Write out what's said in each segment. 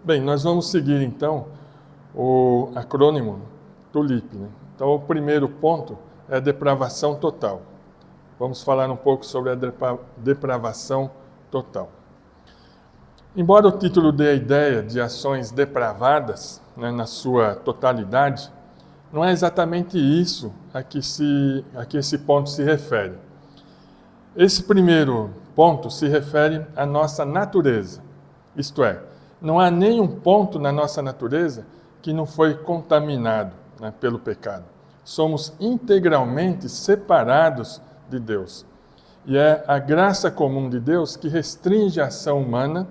Bem, nós vamos seguir então o acrônimo TULIP, né? Então, o primeiro ponto é a depravação total. Vamos falar um pouco sobre a depravação total. Embora o título dê a ideia de ações depravadas, né, na sua totalidade, não é exatamente isso a que esse ponto se refere. Esse primeiro ponto se refere à nossa natureza, isto é, não há nenhum ponto na nossa natureza que não foi contaminado, né, pelo pecado. Somos integralmente separados de Deus. E é a graça comum de Deus que restringe a ação humana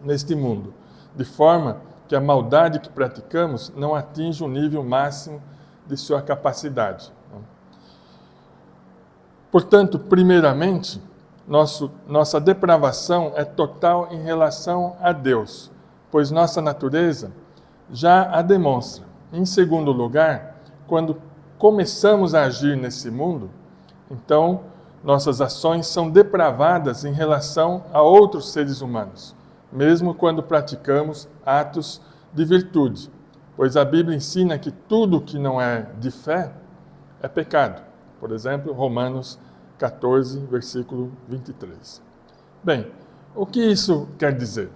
neste mundo, de forma que a maldade que praticamos não atinja o nível máximo de sua capacidade. Portanto, primeiramente, nossa depravação é total em relação a Deus, pois nossa natureza já a demonstra. Em segundo lugar, quando começamos a agir nesse mundo, então nossas ações são depravadas em relação a outros seres humanos, mesmo quando praticamos atos de virtude, pois a Bíblia ensina que tudo que não é de fé é pecado. Por exemplo, Romanos 14, versículo 23. Bem, o que isso quer dizer?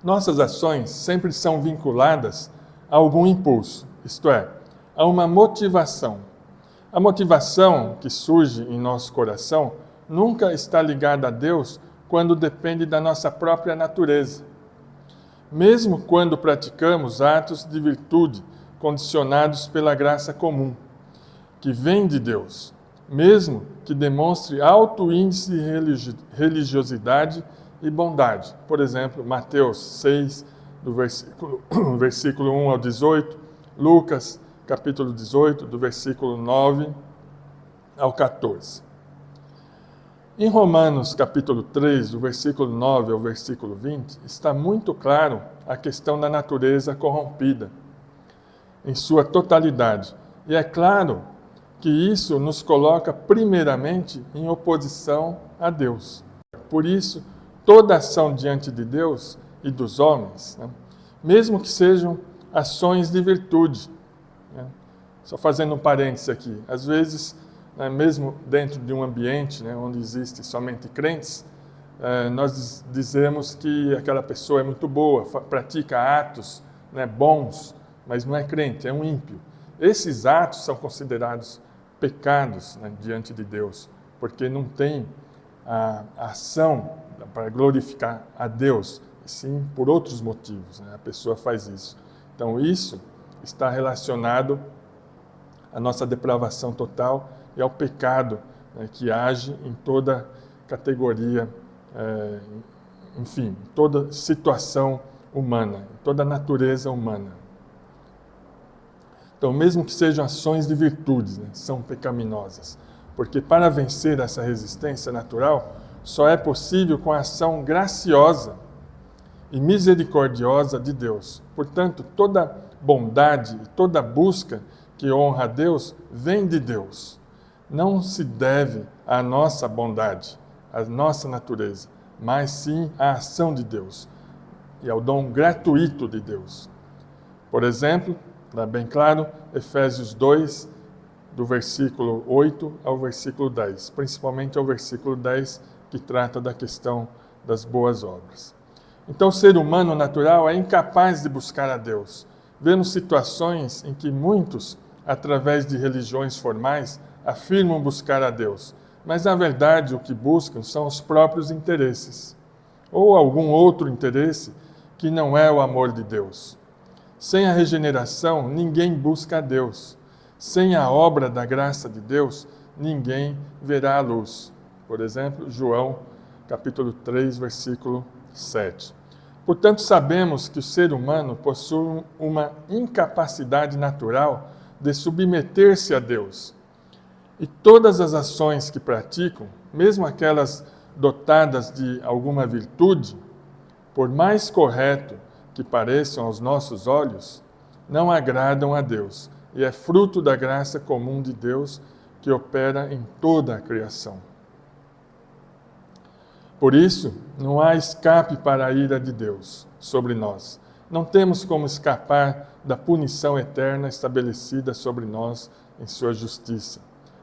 Nossas ações sempre são vinculadas a algum impulso, isto é, a uma motivação. A motivação que surge em nosso coração nunca está ligada a Deus quando depende da nossa própria natureza. Mesmo quando praticamos atos de virtude condicionados pela graça comum, que vem de Deus, mesmo que demonstre alto índice de religiosidade e bondade. Por exemplo, Mateus 6, do versículo 1 ao 18, Lucas, capítulo 18, do versículo 9 ao 14. Em Romanos, capítulo 3, do versículo 9 ao versículo 20, está muito claro a questão da natureza corrompida, em sua totalidade. E é claro que isso nos coloca primeiramente em oposição a Deus. Por isso, toda ação diante de Deus e dos homens, né, mesmo que sejam ações de virtude, né, só fazendo um parênteses aqui, às vezes, né, mesmo dentro de um ambiente, né, onde existe somente crentes, nós dizemos que aquela pessoa é muito boa, pratica atos, né, bons, mas não é crente, é um ímpio. Esses atos são considerados pecados, né, diante de Deus, porque não tem a ação para glorificar a Deus, sim por outros motivos, né, a pessoa faz isso. Então isso está relacionado à nossa depravação total e ao pecado, né, que age em toda categoria, enfim, toda situação humana, toda natureza humana. Então, mesmo que sejam ações de virtudes, né, são pecaminosas, porque para vencer essa resistência natural, só é possível com a ação graciosa e misericordiosa de Deus. Portanto, toda bondade e toda busca que honra a Deus vem de Deus. Não se deve à nossa bondade, à nossa natureza, mas sim à ação de Deus e ao dom gratuito de Deus. Por exemplo, está bem claro, Efésios 2, do versículo 8 ao versículo 10, principalmente ao versículo 10, que trata da questão das boas obras. Então, o ser humano natural é incapaz de buscar a Deus. Vemos situações em que muitos, através de religiões formais, afirmam buscar a Deus, mas na verdade o que buscam são os próprios interesses, ou algum outro interesse que não é o amor de Deus. Sem a regeneração, ninguém busca a Deus. Sem a obra da graça de Deus, ninguém verá a luz. Por exemplo, João, capítulo 3, versículo 7. Portanto, sabemos que o ser humano possui uma incapacidade natural de submeter-se a Deus. E todas as ações que praticam, mesmo aquelas dotadas de alguma virtude, por mais correto que pareçam aos nossos olhos, não agradam a Deus, e é fruto da graça comum de Deus que opera em toda a criação. Por isso, não há escape para a ira de Deus sobre nós. Não temos como escapar da punição eterna estabelecida sobre nós em sua justiça.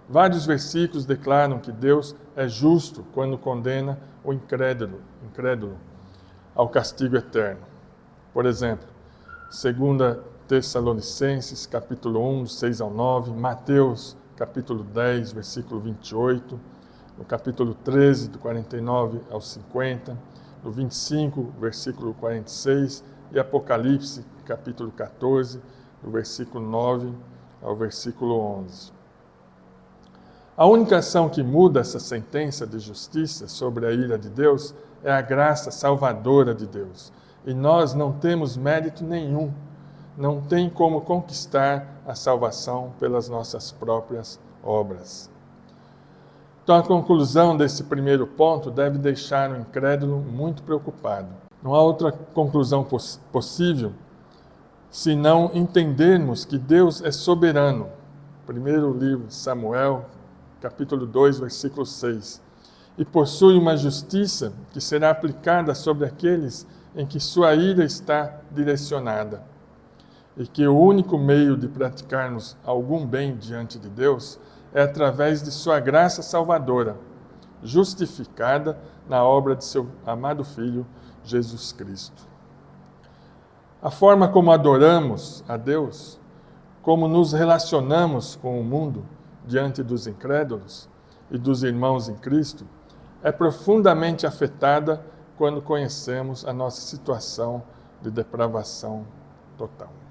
Vários versículos declaram que Deus é justo quando condena o incrédulo ao castigo eterno. Por exemplo, 2 Tessalonicenses, capítulo 1, do 6 ao 9, Mateus, capítulo 10, versículo 28, no capítulo 13, do 49 ao 50, no 25, versículo 46, e Apocalipse, capítulo 14, do versículo 9 ao versículo 11. A única ação que muda essa sentença de justiça sobre a ira de Deus é a graça salvadora de Deus. E nós não temos mérito nenhum, não tem como conquistar a salvação pelas nossas próprias obras. Então a conclusão desse primeiro ponto deve deixar o incrédulo muito preocupado. Não há outra conclusão possível se não entendermos que Deus é soberano. Primeiro livro de Samuel, capítulo 2, versículo 6. E possui uma justiça que será aplicada sobre aqueles em que sua ira está direcionada. E que o único meio de praticarmos algum bem diante de Deus é através de sua graça salvadora, justificada na obra de seu amado Filho, Jesus Cristo. A forma como adoramos a Deus, como nos relacionamos com o mundo diante dos incrédulos e dos irmãos em Cristo, é profundamente afetada quando conhecemos a nossa situação de depravação total.